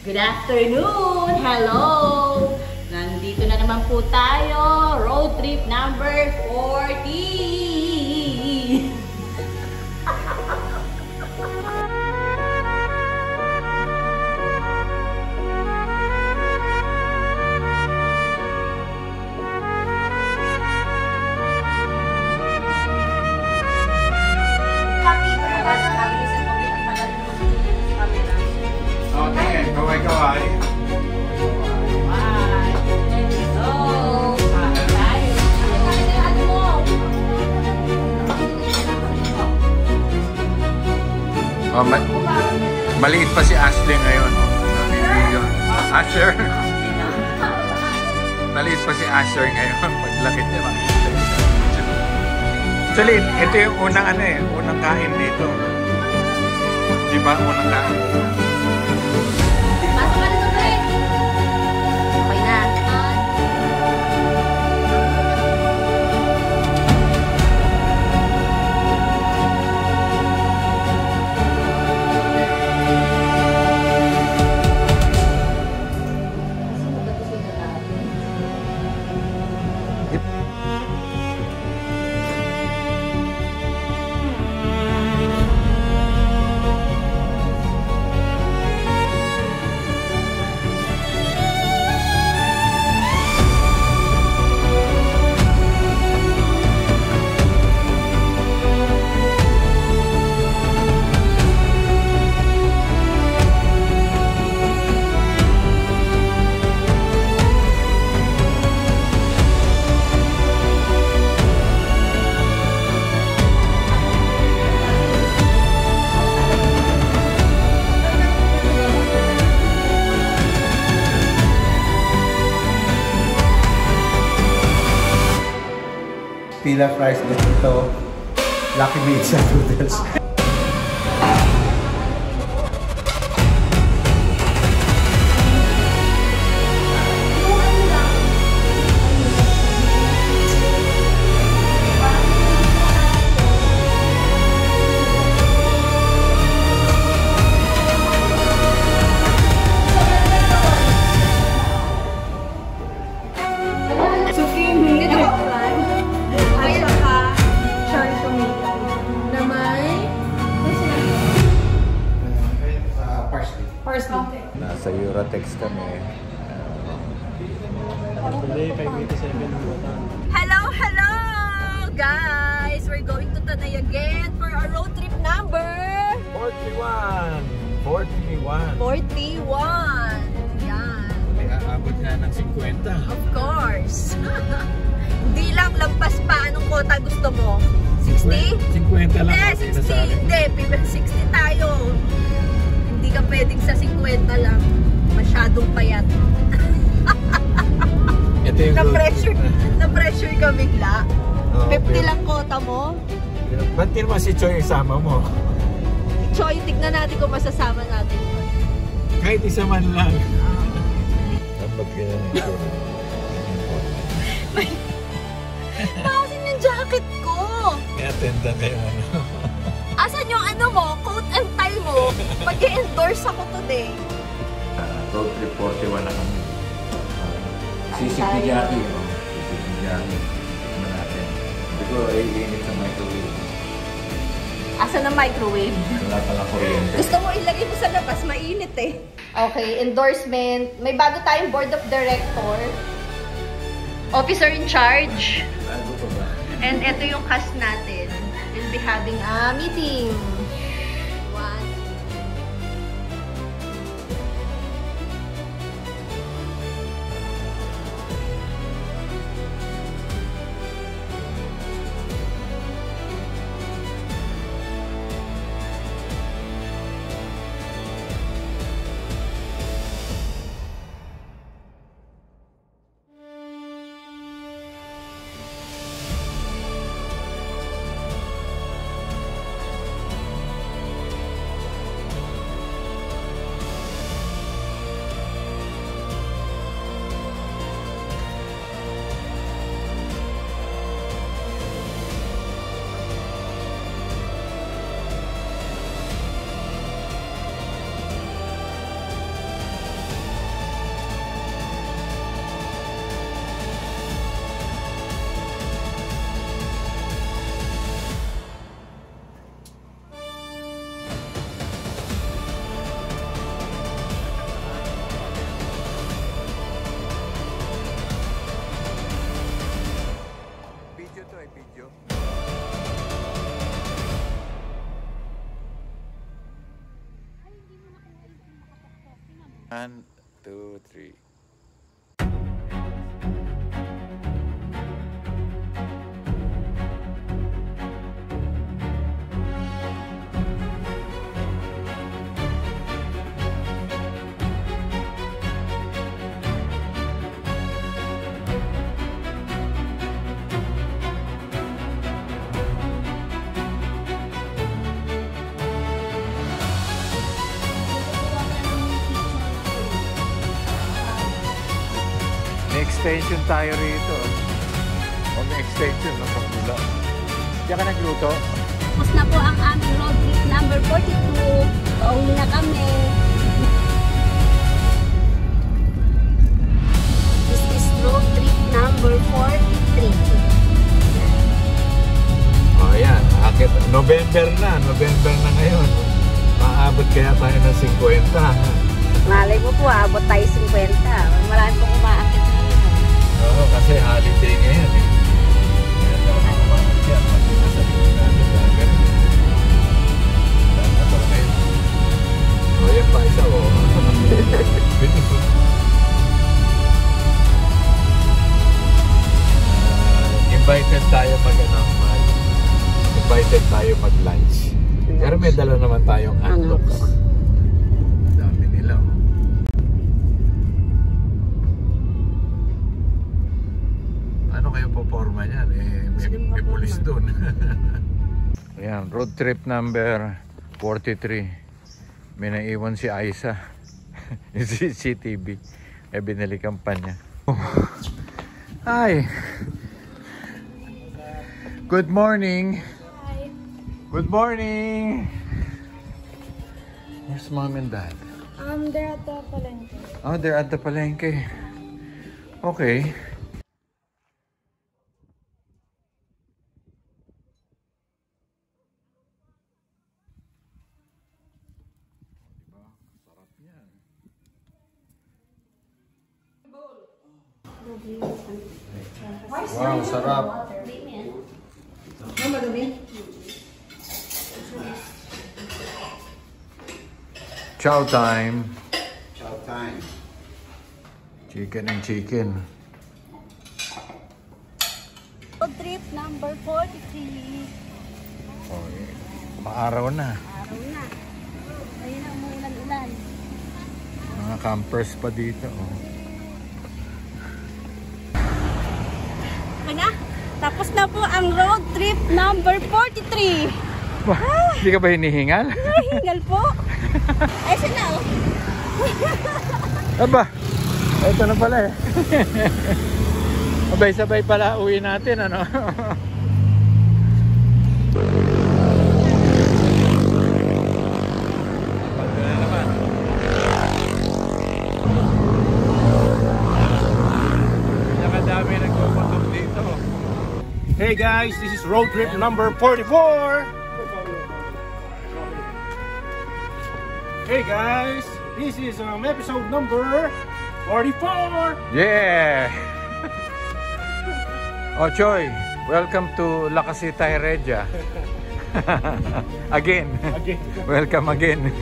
Good afternoon! Hello! Nandito na naman po tayo. Road trip number 40! Kaway. Oh, maliit pa si Ashley ngayon. Asher. Maliit pa si Asher ngayon. Paglaki niya, makikita niya. Actually, ito yung unang unang kain dito. Diba? Unang kain. Pilaf rice dito, Lucky Pizza noodles. Nasa Eurotex kami. Hello guys! We're going to Tanay again for our road trip number 41! 41! Yan. May aabot nga ng 50. Of course. Hindi lang lampas pa. Anong kota gusto mo? 60? 50 lang. 60. Hindi. 60 tayo. Hindi ka pwedeng sa 50 lang. Masyadong payat. Ito yung na-pressure ka bigla. Oh, 50 lang kota mo. Ba't di naman si Choy isama mo? Choy, tignan natin kung masasama natin. Kahit isa man lang. Dapat ganyan ito. Maasin yung jacket ko. May attendant kayo Asan yung mo? Coat and tie mo? Mag-endorse ako today. Road trip 41 na kami. Sisig ni Jackie. Sisig ni Jackie. Tignan natin. Hindi ko iinit sa microwave. Asan ang microwave? Wala pala kuryente. Gusto mo ilagay mo sa labas, mainit eh. Okay, endorsement. May bago tayong board of director. Officer in charge. Bago pa ba? And ito yung cast natin. We'll be having a meeting. 1, 2, 3. May extension tayo rito. O may extension ng kabila. Diyan ka nagluto? Tapos na po ang aming road trip number 42. Pauwi na kami. This is road trip number 43. O yan, akit. November na ngayon. Maabot kaya tayo ng 50. Malay mo po, abot tayo 50. Marami pong umaakit ngayon. Oo, kasi holiday ngayon eh. Kaya naman kumakit yan. Pati nasa likod natin lager. Dahil na ba ngayon? O yan pa isa o. Bilis o. Invited tayo invited tayo mag-lunch. Pero may dala naman tayong unlocks. Dami nila oh. Ano kayo po forma niyan? May pulis doon. Ayan, road trip number 43. May naiwan si Aiza. Yung CCTV. Binili kampanya. Oh. Hi! Good morning! Hi! Good morning! Where's mom and dad? They're at the palengke. Oh, they're at the palengke. Okay. Diba? Sarap yan. Wow, sarap. Chow time. Chow time. Chicken and chicken. Road trip number 43. Oh, maaraw na. Araw na. Ayun na, umuulan-ulan. Mga campers pa dito. Oh. Ano? Tapos na po ang road trip number 43. Hindi ka ba hinihingal? Hingal po. Ay, sana oh. Aba, ito na pala eh. Sabay-sabay pala uwi natin, ano? Nakadami nagpupuntok dito. Hey guys, this is road trip number 44. Hey guys, this is episode number 44. Yeah! Ochoy, welcome to La Casita Heredia. Again. Welcome again.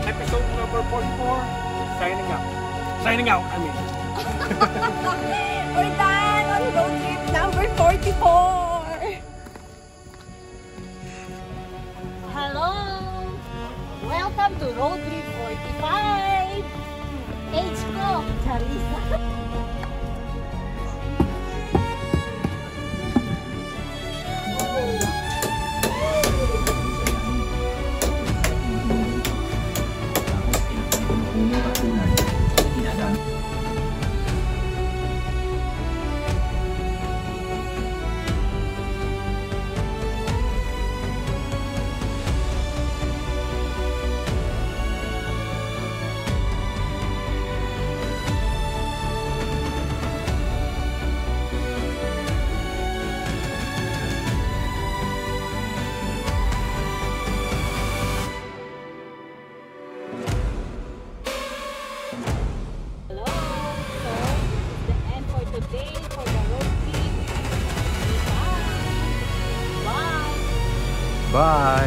Episode number 44. Signing out, I mean. We're done on road trip number 44. Hello. Welcome to road trip 45. Age ko, Charissa. Bye!